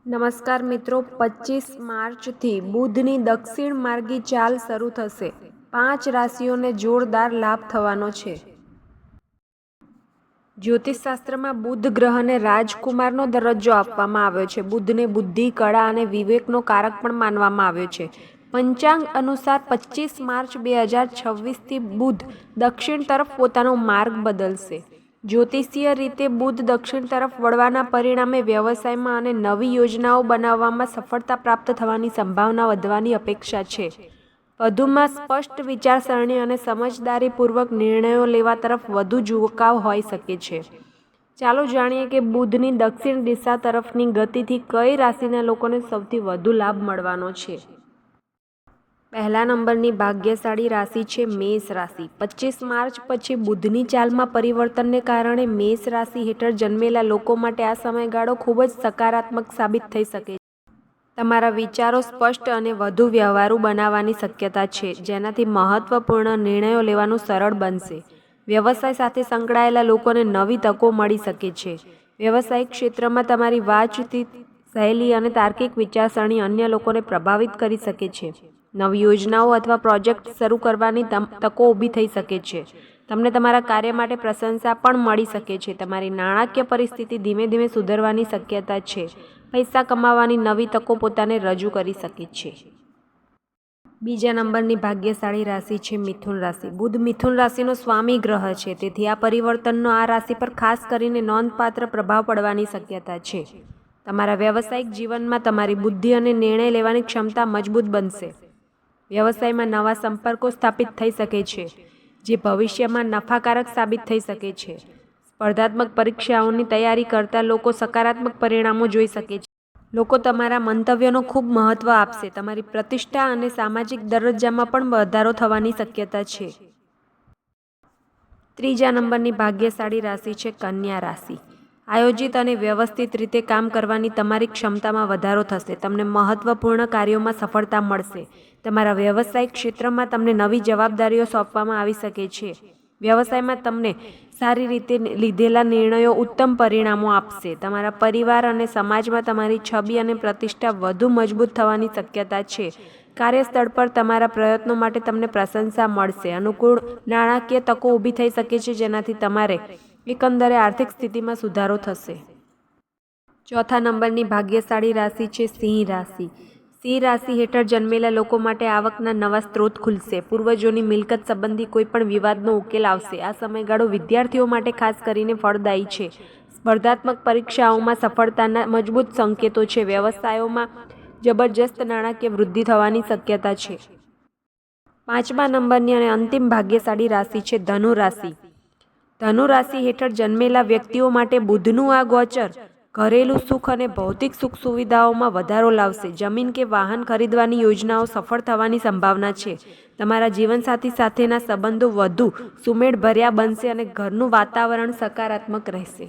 નમસ્કાર મિત્રો, 25 માર્ચથી બુધની દક્ષિણ માર્ગી ચાલ શરૂ થશે। 5 રાશિઓને જોરદાર લાભ થવાનો છે। જ્યોતિષશાસ્ત્રમાં બુધ ગ્રહને રાજકુમારનો દરજ્જો આપવામાં આવ્યો છે। બુધને બુદ્ધિ, કળા અને વિવેકનો કારક પણ માનવામાં આવ્યો છે। પંચાંગ અનુસાર 25 માર્ચ 2026થી બુધ દક્ષિણ તરફ પોતાનો માર્ગ બદલશે। જ્યોતિષીય રીતે બુધ દક્ષિણ તરફ વળવાના પરિણામે વ્યવસાયમાં અને નવી યોજનાઓ બનાવવામાં સફળતા પ્રાપ્ત થવાની સંભાવના વધવાની અપેક્ષા છે। વધુમાં સ્પષ્ટ વિચારસરણી અને સમજદારીપૂર્વક નિર્ણયો લેવા તરફ વધુ ઝુકાવ હોઈ શકે છે। ચાલો જાણીએ કે બુધની દક્ષિણ દિશા તરફની ગતિથી કઈ રાશિના લોકોને સૌથી વધુ લાભ મળવાનો છે। પહેલા નંબરની ભાગ્યશાળી રાશિ છે મેષ રાશિ। 25 માર્ચ પછી બુધની ચાલમાં પરિવર્તનને કારણે મેષ રાશિ હેઠળ જન્મેલા લોકો માટે આ સમયગાળો ખૂબ જ સકારાત્મક સાબિત થઈ શકે છે। તમારા વિચારો સ્પષ્ટ અને વધુ વ્યવહારુ બનાવવાની શક્યતા છે, જેનાથી મહત્વપૂર્ણ નિર્ણયો લેવાનું સરળ બનશે। વ્યવસાય સાથે સંકળાયેલા લોકોને નવી તકો મળી શકે છે। વ્યવસાયિક ક્ષેત્રમાં તમારી વાતચીત શૈલી અને તાર્કિક વિચારસરણી અન્ય લોકોને પ્રભાવિત કરી શકે છે। નવી યોજનાઓ અથવા પ્રોજેક્ટ શરૂ કરવાની તકો ઊભી થઈ શકે છે। તમને તમારા કાર્ય માટે પ્રશંસા પણ મળી શકે છે। તમારી નાણાકીય પરિસ્થિતિ ધીમે ધીમે સુધરવાની શક્યતા છે। પૈસા કમાવાની નવી તકો પોતાને રજૂ કરી શકે છે। બીજા નંબરની ભાગ્યશાળી રાશિ છે મિથુન રાશિ। બુધ મિથુન રાશિનો સ્વામી ગ્રહ છે, તેથી આ પરિવર્તનનો આ રાશિ પર ખાસ કરીને નોંધપાત્ર પ્રભાવ પડવાની શક્યતા છે। તમારા વ્યવસાયિક જીવનમાં તમારી બુદ્ધિ અને નિર્ણય લેવાની ક્ષમતા મજબૂત બનશે। વ્યવસાયમાં નવા સંપર્કો સ્થાપિત થઈ શકે છે, જે ભવિષ્યમાં નફાકારક સાબિત થઈ શકે છે। સ્પર્ધાત્મક પરીક્ષાઓની તૈયારી કરતા લોકો સકારાત્મક પરિણામો જોઈ શકે છે। લોકો તમારા મંતવ્યોનો ખૂબ મહત્વ આપશે। તમારી પ્રતિષ્ઠા અને સામાજિક દરજ્જામાં પણ વધારો થવાની શક્યતા છે। ત્રીજા નંબરની ભાગ્યશાળી રાશિ છે કન્યા રાશિ। આયોજિત અને વ્યવસ્થિત રીતે કામ કરવાની તમારી ક્ષમતામાં વધારો થશે। તમને મહત્વપૂર્ણ કાર્યોમાં સફળતા મળશે। તમારા વ્યવસાયિક ક્ષેત્રમાં તમને નવી જવાબદારીઓ સોંપવામાં આવી શકે છે। વ્યવસાયમાં તમને સારી રીતે લીધેલા નિર્ણયો ઉત્તમ પરિણામો આપશે। તમારા પરિવાર અને સમાજમાં તમારી છબી અને પ્રતિષ્ઠા વધુ મજબૂત થવાની શક્યતા છે। કાર્યસ્થળ પર તમારા પ્રયત્નો માટે તમને પ્રશંસા મળશે। અનુકૂળ નાણાકીય તકો ઊભી થઈ શકે છે, જેનાથી તમારે એકંદરે આર્થિક સ્થિતિમાં સુધારો થશે। ચોથા નંબરની ભાગ્યશાળી રાશિ છે સિંહ રાશિ। સિંહ રાશિ હેઠળ જન્મેલા લોકો માટે આવકના નવા સ્ત્રોત ખુલશે। પૂર્વજોની મિલકત સંબંધી કોઈ પણ વિવાદનો ઉકેલ આવશે। આ સમયગાળો વિદ્યાર્થીઓ માટે ખાસ કરીને ફળદાયી છે। સ્પર્ધાત્મક પરીક્ષાઓમાં સફળતાના મજબૂત સંકેતો છે। વ્યવસાયોમાં જબરજસ્ત નાણાકીય વૃદ્ધિ થવાની શક્યતા છે। પાંચમા નંબરની અને અંતિમ ભાગ્યશાળી રાશિ છે ધનુ રાશિ। ધનુ રાશિ હેઠળ જન્મેલા વ્યક્તિઓ માટે બુધનું આ ગોચર ઘરેલું સુખ અને ભૌતિક સુખ સુવિધાઓમાં વધારો લાવશે। જમીન કે વાહન ખરીદવાની યોજનાઓ સફળ થવાની સંભાવના છે। તમારા જીવનસાથી સાથેના સંબંધો વધુ સુમેળભર્યા બનશે અને ઘરનું વાતાવરણ સકારાત્મક રહેશે।